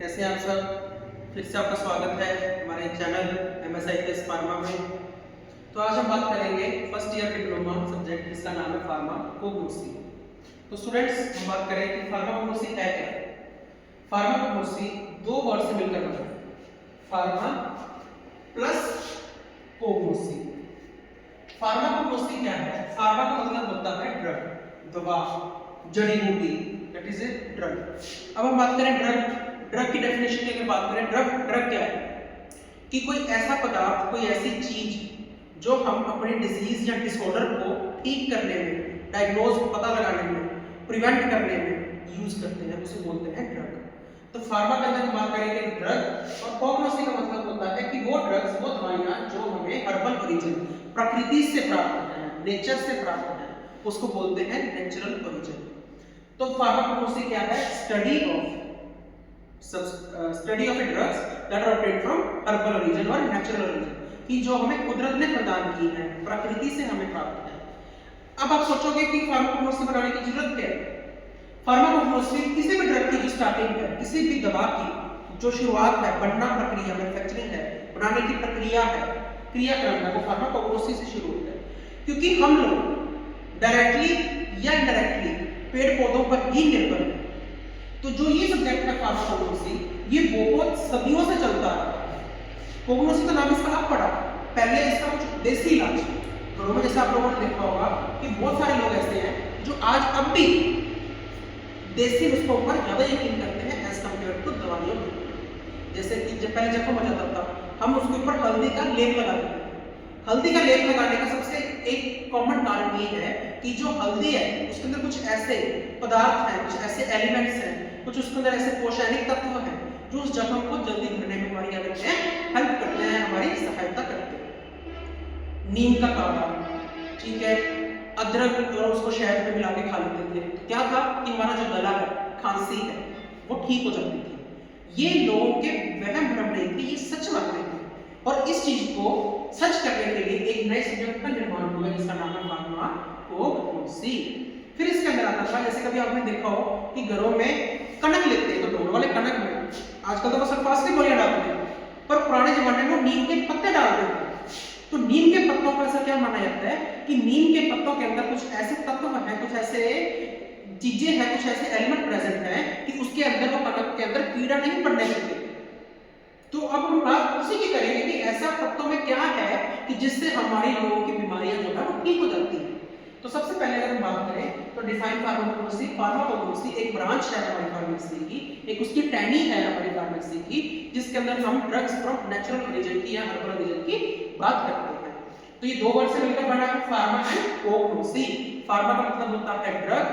कैसे हैं आप सब। फिर से आपका स्वागत है हमारे चैनल MSIPS फार्मा में। तो आज हम बात करेंगे फर्स्ट ईयर डिप्लोमा सब्जेक्ट जिसका नाम है फार्माकोग्नोसी। तो स्टूडेंट्स, हम बात करें कि फार्माकोग्नोसी है क्या। फार्माकोग्नोसी दो वर्ड से मिलकर बना है, फार्मा प्लस कोग्नोसी। फार्माकोग्नोसी क्या है? फार्मा का मतलब होता है ड्रग, दवा, जड़ी बूटी, दैट इज ए ड्रग। अब हम बात करें ड्रग की डेफिनेशन की। अगर बात करें ड्रग क्या है कि कोई ऐसा पदार्थ, कोई ऐसी चीज जो हम अपने डिजीज या डिसऑर्डर को ठीक करने में, डायग्नोज पता लगाने में, प्रिवेंट करने में यूज करते हैं, उसे बोलते हैं ड्रग। तो फार्मा के अंदर हम बात करेंगे ड्रग, और कोग्नोसी का मतलब होता है कि वो ड्रग्स, वो दवाइयां जो हमें हर्बल ओरिजिन, प्रकृति से प्राप्त है, नेचर से प्राप्त है, उसको बोलते हैं नेचुरल ओरिजिन। तो फार्माकोग्नोसी क्या है? Study of a drugs that are obtained from herbal origin और नेचुरल ओरिजिन, कि जो हमें कुदरत ने प्रदान की है, प्रकृति से हमें प्राप्त है। अब आप सोचोगे कि फार्माकोग्नोसी बनाने की जरूरत क्या है? फार्माकोग्नोसी किसी भी ड्रग की जो स्टार्टिंग है, किसी भी दवा की जो शुरुआत है, बनना प्रक्रिया, मैन्युफैक्चरिंग है, बनाने की प्रक्रिया है, क्रियाक्रम है, वो फार्माकोग्नोसी से शुरू होता है। क्योंकि हम लोग डायरेक्टली या इनडायरेक्टली पेड़ पौधों पर ही निर्भर है। तो जो ये सब्जेक्ट है फार्माकोग्नोसी, ये बहुत सदियों से चलता है। कोग्नोसी का नाम इसका अब पड़ा, पहले इसका कुछ देसी इलाज घरों में, जैसे आप लोगों ने देखा होगा कि बहुत सारे लोग ऐसे हैं जो आज अब भी देसी नुस्खों पर ज्यादा यकीन करते हैं एज कम्पेयर टू दवाइयों में। जैसे कि जब पहले जख्म हो जाता था, हम उसके ऊपर हल्दी का लेप लगाते थे। हल्दी का लेप लगाने का सबसे एक कॉमन कारण ये है कि जो हल्दी है उसके अंदर कुछ ऐसे पदार्थ हैं, कुछ ऐसे एलिमेंट्स हैं, कुछ उसके अंदर ऐसे पोषणिक तत्व हैं जो उस जख्म को जल्दी भरने में हमारी क्या करते हैं, हेल्प करते हैं, हमारी सहायता करते हैं। नीम का काढ़ा, ठीक है, अदरक और उसको शहद में मिला के खा लेते थे। तो क्या था कि हमारा जो गला है, खांसी है, वो ठीक हो जाती थी। ये लोगों के वहम भ्रम नहीं थे, ये सच बातें थी। और इस चीज को सच करने के लिए एक नए सब्जेक्ट का निर्माण हुआ जिसका नाम है फार्माकोग्नोसी। फिर इसके अंदर आता था, जैसे कभी आपने देखा हो कि घरों में कनक लेते हैं, तो ढोल वाले कनक में आजकल तो बस सल्फास की गोलियां डालते हैं, पर पुराने जमाने में नीम के पत्ते डालते थे। तो नीम के पत्तों का ऐसा क्या माना जाता है कि नीम के पत्तों के अंदर कुछ ऐसे तत्व हैं, कुछ ऐसे चीजें हैं, कुछ ऐसे एलिमेंट प्रेजेंट हैं कि उसके अंदर, वो कनक के अंदर कीड़ा नहीं पड़ने देते। तो अब हम बात उसी की करेंगे कि ऐसा तत्वों में क्या है कि जिससे हमारी लोगों की बीमारियां जो है वो ठीक हो जाती है। तो सबसे पहले अगर हम बात करें तो डिफाइन फार्माकोग्नोसी। फार्माकोग्नोसी एक ब्रांच है हमारी फार्मेसी की, एक उसकी टहनी है हमारी फार्मेसी की, जिसके अंदर हम ड्रग्स फ्रॉम नेचुरल ओरिजिन की या हर्बल ओरिजिन की बात करते हैं। तो ये दो वर्ड से मिलकर बना है, फार्मा एंड कोग्नोसी। फार्मा का मतलब होता है ड्रग,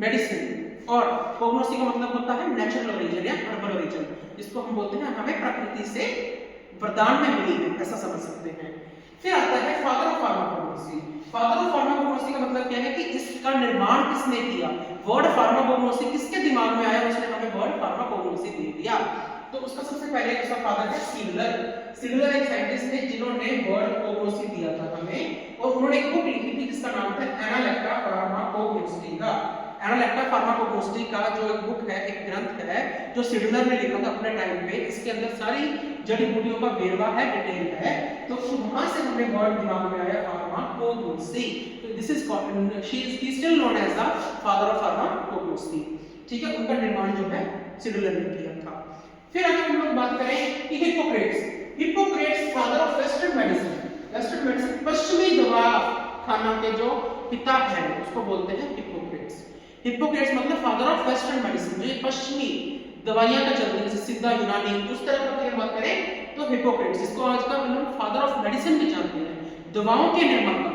मेडिसिन, और कोग्नोसी का मतलब होता है नेचुरल ओरिजिन या हर्बल ओरिजिन, जिसको हम बोलते हैं हमें प्रकृति से वरदान में मिली है, ऐसा समझ सकते हैं। फिर आता है father of pharmacognosy. Father of pharmacognosy का मतलब क्या है कि इसका निर्माण किसने किया। वर्ड फार्माकोग्नोसी किसके दिमाग में आया, उसने हमें वर्ड फार्माकोग्नोसी दे दिया। तो उसका सबसे पहले उसका फादर है सीगलर। सीगलर एक साइंटिस्ट थे जिन्होंने वर्ड कोग्नोसी दिया था हमें, और उन्होंने एक बुक लिखी थी जिसका नाम था एनालेक्टा फार्माकोग्नोस्टिका। एनालेक्टा फार्माकोग्नोस्टी का जो एक बुक है, एक ग्रंथ है जो सिडलर ने लिखा था अपने टाइम पे, इसके अंदर सारी जड़ी बूटियों का वेरवा है, डिटेल है। तो वहां से हमें वर्ड दिमाग में आया फार्माकोग्नोसी। तो this is she is still known as the father of pharmacognosy, ठीक है। उनका निर्माण जो है सिडलर ने किया था। फिर अगर हम लोग बात करें कि Hippocrates father of western medicine, पश्चिमी दवा खाना के जो पिता हैं उसको बोलते हैं हिप्पोक्रेट्स। हिप्पोक्रेट्स मतलब फादर ऑफ वेस्टर्न मेडिसिन, जो पश्चिमी दवाइयां का चलती है, जैसे सिद्धा, यूनानी, उस तरह की अगर बात करें तो हिप्पोक्रेट्स, इसको आजकल हम लोग फादर ऑफ मेडिसिन भी जानते हैं। दवाओं के निर्माता,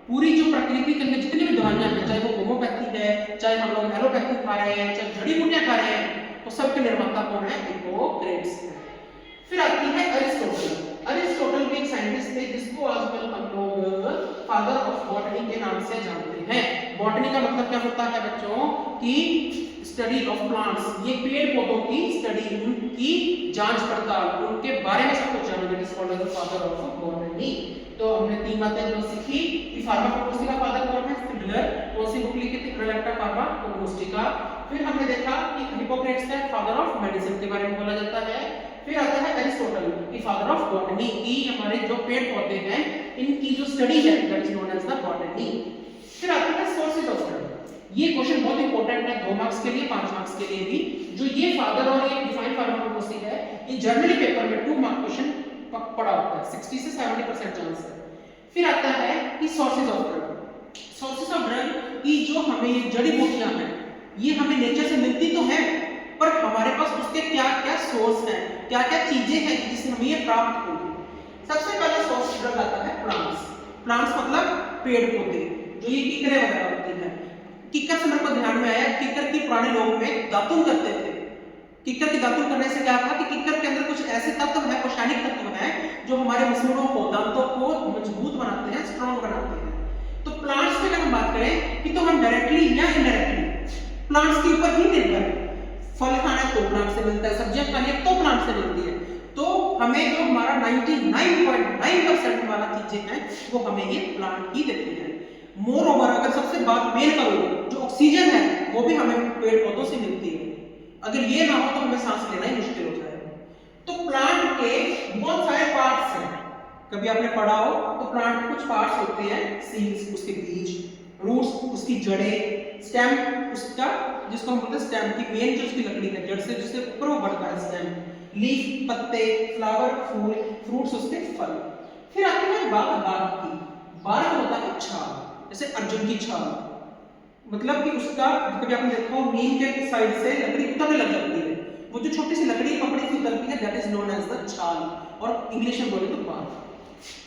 पूरी जो प्रकृति के अंदर जितनी भी दवाइयां हैं, चाहे वो होम्योपैथी है, चाहे हम लोग एलोपैथी खा रहे हैं, चाहे जड़ी बूटियां खा रहे हैं, तो सबके निर्माता कौन है? हिप्पोक्रेट्स है। फिर आती है अरिस्टोटल। अरिस्टोटल भी एक साइंटिस्ट थे जिसको आजकल हम लोग फादर ऑफ बॉटनी के नाम से जानते हैं। बॉटनी का मतलब क्या होता है बच्चों की स्टडी ऑफ प्लांट्स, ये पेड़ पौधों की स्टडी, उनकी जांच पड़ताल, उनके बारे में सब कुछ जानना, is called as the father of botany. तो हमने तीन बातें जो सीखी कि फार्माकोग्नोसी का फादर कौन है? सिडलर। कौन सी बुक लिखी थी? एनालेक्टा फार्माकोग्नोस्टिका। फिर फिर हमने देखा कि हिप्पोक्रेट्स का फादर ऑफ मेडिसिन के बारे में बोला जाता है। फिर आता है एरिस्टोटल की फादर ऑफ बॉटनी की हमारे जो पेड़ पौधे हैं इनकी जो स्टडी है that is known as the botany. फिर आता है सोर्सेज ऑफ स्टडी। ये क्वेश्चन बहुत इंपॉर्टेंट है 2 मार्क्स के लिए 5 मार्क्स के लिए भी। जो ये फादर और ये डिफाइन फार्माकोलॉजी है ये जनरली पेपर में 2 मार्क क्वेश्चन पड़ा होता है, 60 से 70% चांस है। फिर आता है कि sources of drug. Sources of drug की जो हमें ये जड़ी बूटियां हैं ये हमें नेचर से मिलती तो है पर हमारे पास उसके क्या-क्या सोर्स हैं, क्या-क्या चीजें हैं जिससे हमें ये प्राप्त होगी। सबसे पहला सोर्स ड्रग आता है प्लांट्स। प्लांट्स मतलब पेड़ पौधे जो ये किकरें वगैरह होती हैं। किकर से मेरे को ध्यान में आया किकर की पुराने लोगों में दातुन करते थे। किकर की दातुन करने से क्या था कि किकर के अंदर कुछ ऐसे तत्व है, रासायनिक तत्व है जो हमारे मसूड़ों को दांतों को मजबूत बनाते हैं, स्ट्रांग बनाते हैं। तो प्लांट्स की अगर हम बात करें कि तो हम डायरेक्टली या इनडायरेक्टली प्लांट्स के ऊपर ही निर्भर है। फल खाना है तो प्लांट से मिलता है, सब्जियां खानी है तो प्लांट से मिलती है। तो हमें जो हमारा 99.9% वाला चीजें हैं वो हमें ये प्लांट ही देते हैं। मोर ओवर अगर सबसे बात मेन करूं जो ऑक्सीजन है वो भी हमें पेड़ पौधों से मिलती है। अगर ये ना हो तो हमें सांस लेना ही मुश्किल हो जाएगा। तो प्लांट के बहुत सारे पार्ट्स हैं। कभी आपने पढ़ा हो तो प्लांट के कुछ पार्ट्स होते हैं, सीड्स उसके बीज, रूट्स उसकी जड़ें, स्टेम उसका जिसको हम बोलते हैं स्टेम की मेन जो उसकी लकड़ी है जड़ से जिससे ऊपर वो बढ़ता है स्टेम, लीफ पत्ते, फ्लावर फूल, फ्रूट्स उसके फल। फिर आती है बात बाग की। बाग होता है छाल, जैसे अर्जुन की छाल, मतलब कि उसका कभी आपने देखा हो नीम के साइड से लकड़ी उतरने लग जाती है, वो जो छोटी सी लकड़ी कपड़े की उतरती है that is known as the छाल और इंग्लिश में बोले तो बाग।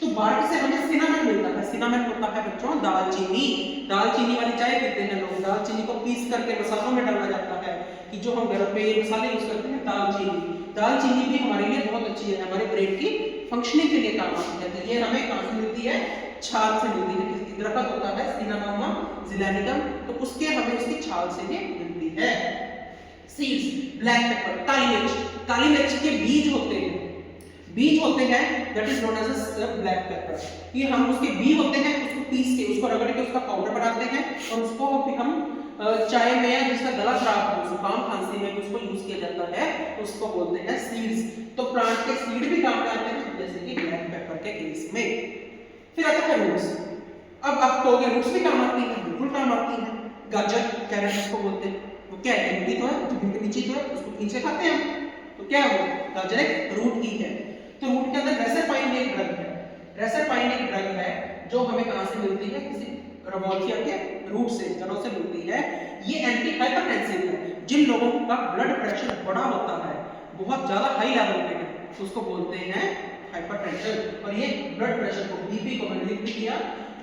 तो बार्क से हमें सिनामन मिलता है। सिनामन होता है बच्चों दालचीनी। दालचीनी वाली चाय पीते हैं लोग, दालचीनी को पीस करके मसालों में डाला जाता है कि जो हम घर पे मसाले यूज करते हैं दालचीनी। दालचीनी भी हमारे लिए बहुत अच्छी है, हमारे ब्रेन की फंक्शनिंग के लिए काम आती है। तो ये हमें कहां से मिलती है? छाल से मिलती है। किसी दरख्त होता है सिनामोमम ज़िलानिकम, तो उसके हमें उसकी छाल से ये मिलती है। सीड्स, ब्लैक पेपर, काली मिर्च, काली मिर्च के बीज होते हैं, बीज होते हैं that is known as black pepper. ये हम उसके बीज होते हैं उसको पीस के उसको रगड़ के उसका पाउडर बनाते हैं और उसको फिर हम चाय में या जिसका गला खराब हो जुकाम खांसी में उसको यूज किया जाता है, उसको बोलते हैं सीड्स। तो प्लांट के सीड भी काम में आते हैं जैसे कि ब्लैक पेपर के केस में। फिर आता है रूट्स। अब आप कहोगे रूट्स भी काम आती है, बिल्कुल काम आती है। गाजर कैरेट जिसको बोलते हैं वो क्या है? डंडी तो है, जमीन के नीचे तो है, उसको खींच के खाते हैं हम। तो क्या है वो? गाजर एक रूट ही है। तो रूट के अंदर रेसरपाइन एक ड्रग है। रेसरपाइन एक ड्रग है जो हमें कहां से मिलती है? किसी रवॉल्फिया के रूट से, जड़ों से मिलती है। ये एंटी हाइपरटेंसिव है। जिन लोगों का ब्लड प्रेशर बड़ा होता है, बहुत ज्यादा हाई लेवल पे है, उसको बोलते हैं हाइपरटेंशन। और ये ब्लड प्रेशर को, बीपी को मैंने लिख दिया,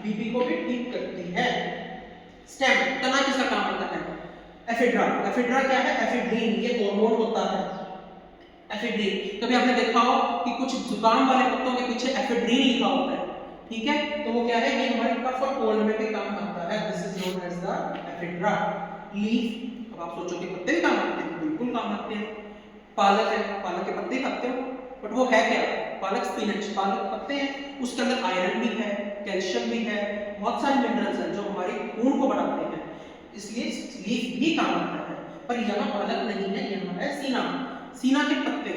बीपी को भी ठीक करती है। स्टेम तना किसका काम आता है? एफिड्रा। एफिड्रा क्या है? एफिड्रीन, ये हार्मोन होता है एफिड्रीन। कभी आपने देखा हो कि कुछ जुकाम वाले पत्तों के पीछे एफिड्रीन लिखा होता है, ठीक है? तो वो क्या है? ये हमारे कफ और कोल्ड में भी काम आता है। This is known as the ephedra. Leaf, अब आप सोचो कि पत्ते भी काम आते हैं, बिल्कुल काम आते हैं। पालक है, पालक के पत्ते खाते हो, बट वो है क्या? पालक स्पिनच, पालक पत्ते हैं, उसके अंदर आयरन भी है, कैल्शियम भी है, बहुत सारे मिनरल्स हैं जो हमारे खून को बढ़ाते हैं, इसलिए लीफ भी काम आता है। पर यहाँ पालक नहीं है, यहाँ है सीना। सीना के पत्ते,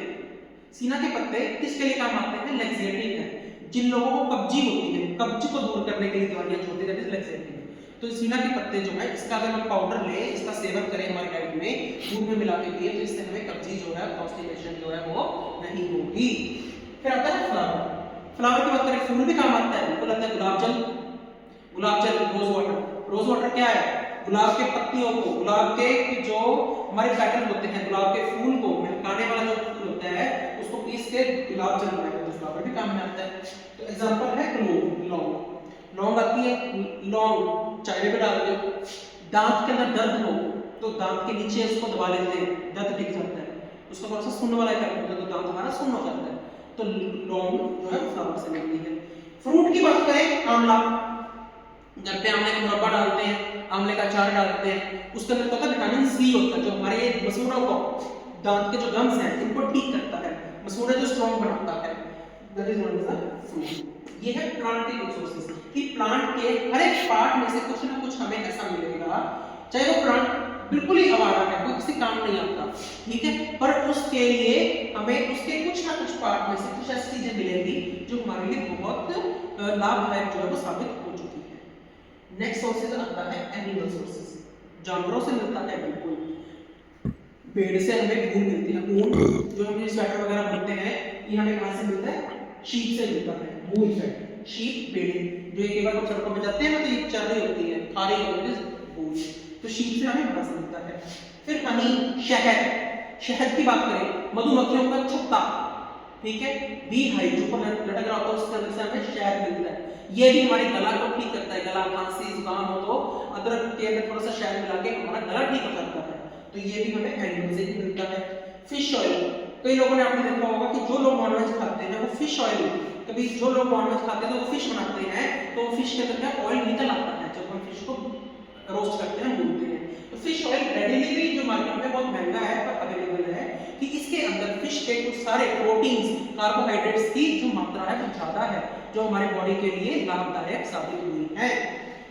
सीना के पत्ते किसके लिए काम आते हैं? लैक्सेटिव है। जिन लोगों को कब्जी होती है, कब्ज को दूर करने के लिए दवाइयां होती है, दैट इज लैक्सेटिव। तो सीना के पत्ते जो है इसका अगर हम पाउडर ले, इसका सेवन करें हमारे डाइट में, दूध में मिला के पिए तो इससे हमें कब्जी जो है, कॉन्स्टिपेशन जो है वो नहीं होगी। फिर आता है फ्लावर। फ्लावर की बात करें, फूल भी काम आता है, बिल्कुल आता है। गुलाब जल, गुलाब जल, रोज वाटर। रोज वाटर क्या है? गुलाब के पत्तियों को, गुलाब के जो हमारे पैटर्न होते हैं, गुलाब के फूल को महकाने वाला जो फूल होता है उसको पीस के गुलाब जल बनाया जाता है, फ्लावर भी काम में आता है। तो एग्जांपल है क्लोव, लौंग। लौंग आती है, लौंग चाय में डाल दो। दांत के अंदर दर्द हो तो दांत के नीचे उसको दबा लेते हैं, दर्द टिक जाता है, उसका थोड़ा सा सुन्न वाला इफेक्ट होता है तो दांत हमारा सुन्न हो जाता है। तो लौंग जो है फ्लावर से मिलती है। फ्रूट की बात करें, आंवला, घर पे आंवले का मुरब्बा डालते हैं, आंवले का अचार डालते हैं, उसके अंदर होता है विटामिन सी होता है जो हमारे मसूड़ों को, दांत के जो गम्स हैं इनको ठीक करता है, मसूड़े जो स्ट्रांग बनाता है। That is known as the fruit. ये है प्लांट के रिसोर्सेज कि प्लांट के हर एक पार्ट में से कुछ ना कुछ हमें ऐसा मिलेगा, चाहे वो प्लांट बिल्कुल ही आवारा है, कोई किसी काम नहीं आता, ठीक है, पर उसके लिए हमें उसके कुछ ना कुछ पार्ट में से कुछ ऐसी चीजें मिलेंगी जो हमारे लिए बहुत लाभदायक जो है वो साबित हो चुकी है। नेक्स्ट सोर्सेज आता है एनिमल सोर्सेज, जानवरों से मिलता है बिल्कुल। पेड़ से हमें ऊन मिलती है, ऊन जो हम स्वेटर वगैरह बनते हैं ये हमें कहाँ से मिलता है, शीप से मिलता है, वो इफेक्ट शीप बेड़े जो एक बार हम सड़कों पे जाते हैं ना तो ये चल रही होती है, खा रही होती है, तो शीप से हमें बड़ा मिलता है। फिर हनी, शहद, शहद की बात करें, मधुमक्खियों का छत्ता, ठीक है, बी हाइव जो पर लटक रहा होता है उसके अंदर से हमें शहद मिलता है, ये भी हमारे गला को ठीक करता है, गला खांसी जुकाम हो तो अदरक के अंदर थोड़ा सा शहद मिला के हमारा गला ठीक हो जाता है, तो ये भी हमें एनिमल से ही मिलता है। फिश ऑयल, कई लोगों ने आपने देखा होगा कि जो लोग नॉनवेज खाते हैं वो फिश ऑयल, कभी जो लोग नॉनवेज खाते हैं तो वो फिश बनाते हैं तो फिश के अंदर क्या ऑयल निकल आता है जब हम फिश को रोस्ट करते हैं, भूनते हैं, तो फिश ऑयल रेडीली भी जो मार्केट में बहुत महंगा है पर अवेलेबल है कि इसके अंदर फिश के कुछ सारे प्रोटीन्स, कार्बोहाइड्रेट्स की जो मात्रा है वो ज्यादा है जो हमारे बॉडी के लिए लाभदायक साबित हुई है।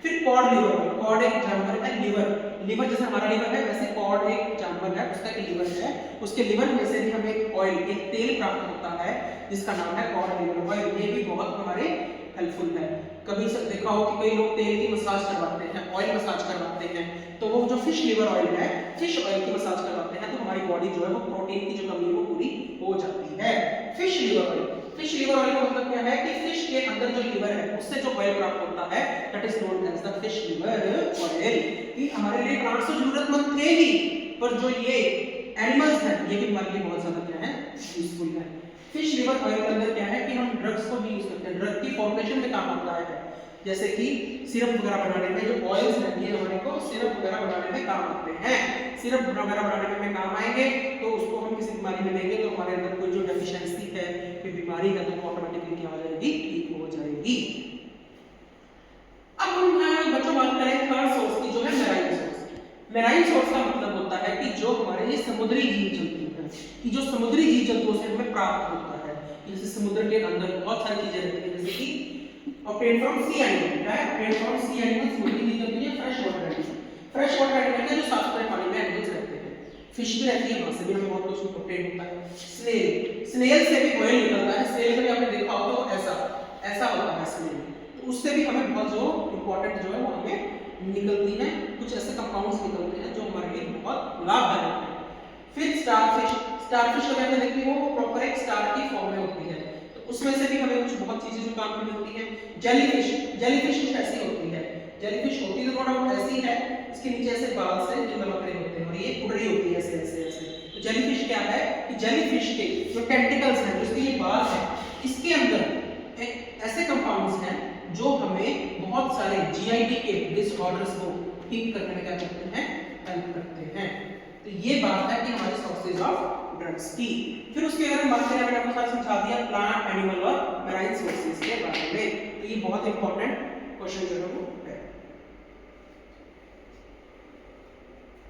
फिर कॉड लिवर, कॉड एक जानवर है, लिवर, लिवर जैसे हमारा लिवर है वैसे कॉड एक जानवर है, उसका एक लिवर है, उसके लिवर में से भी हमें एक ऑयल, एक तेल प्राप्त होता है जिसका नाम है कॉड लिवर ऑयल, ये भी बहुत हमारे हेल्पफुल है। कभी सब देखा हो कि कई लोग तेल की मसाज करवाते हैं, ऑयल मसाज करवाते हैं, तो वो जो फिश लिवर ऑयल है, फिश ऑयल की मसाज करवाते हैं तो हमारी बॉडी जो है वो प्रोटीन की जो कमी है वो पूरी हो जाती है। Fish liver oil, fish liver oil का मतलब क्या है कि फिश के अंदर जो लिवर है उससे जो ऑयल प्राप्त होता है that is known as the fish liver oil. ये हमारे लिए प्लांट्स तो जरूरतमंद थे ही, पर जो ये एनिमल्स हैं ये भी हमारे लिए बहुत ज्यादा क्या है, यूजफुल है। फिश लिवर ऑयल के अंदर क्या है कि हम ड्रग्स को भी यूज करते हैं, ड्रग की फॉर्मुलेशन में काम आता है, जैसे कि सिरप वगैरह बनाने में जो ऑयल्स रहती है हमारे को सिरप वगैरह बनाने में काम आते हैं, सिरप वगैरह बनाने में काम आएंगे तो उसको हम किसी बीमारी में लेंगे तो हमारे अंदर कोई जो डेफिशिएंसी है कोई बीमारी है तो ऑटोमेटिकली क्या हो जाएगी, ठीक हो जाएगी। अब हम बच्चों बात करें थर्ड सोर्स की जो है मेराइन सोर्स। मेराइन सोर्स का मतलब होता है कि जो हमारे ये समुद्री जीव जंतु हैं, कि जो समुद्री जीव जंतुओं से हमें प्राप्त होता है, जैसे समुद्र के अंदर बहुत सारी चीजें रहती हैं, जैसे कि obtained from sea animal, क्या है obtained from sea animals, समुद्री जीव जंतु या fresh water animal, fresh water animal है जो साफ सुथरे पानी में एनिमल्स रहते हैं, फिश भी रहती है, वहां से भी हमें बहुत कुछ obtained होता है। स्नेल, स्नेल से भी ऑयल निकलता है, स्नेल में आपने देखा होगा तो ऐसा ऐसा होता है स्नेल, तो उससे भी हमें बहुत जो इंपॉर्टेंट जो है वो हमें निकलती है, कुछ ऐसे कंपाउंड्स निकलते हैं जो हमारे लिए बहुत लाभदायक है। फिर स्टारफिश, स्टारफिश अगर आपने देखी हो वो प्रॉपर एक स्टार की फॉर्म में होती है, तो उसमें से भी हमें कुछ बहुत चीजें जो काम में मिलती हैं। जेलीफिश, जेलीफिश कुछ ऐसी होती है, जेलीफिश होती तो थोड़ा बहुत ऐसी है, इसके नीचे ऐसे बाल से जो लमक रहे होते हैं और ये उड़ रही होती है ऐसे ऐसे ऐसे, तो जेलीफिश क्या है कि जेलीफिश के जो टेंटिकल्स हैं, जिसके ये बाल हैं, इसके अंदर एक ऐसे कंपाउंड्स हैं जो हमें बहुत सारे जीआईटी के डिसऑर्डर्स को ठीक करने में क्या करते हैं, हेल्प करते हैं। तो ये बात है कि हमारे सोर्सेज ऑफ ड्रग्स की। फिर उसके अगर हम बात करें, मैंने आपको साथ समझा दिया प्लांट, एनिमल और मैराइन सोर्सेज के बारे में, तो ये बहुत इंपॉर्टेंट क्वेश्चन जो है वो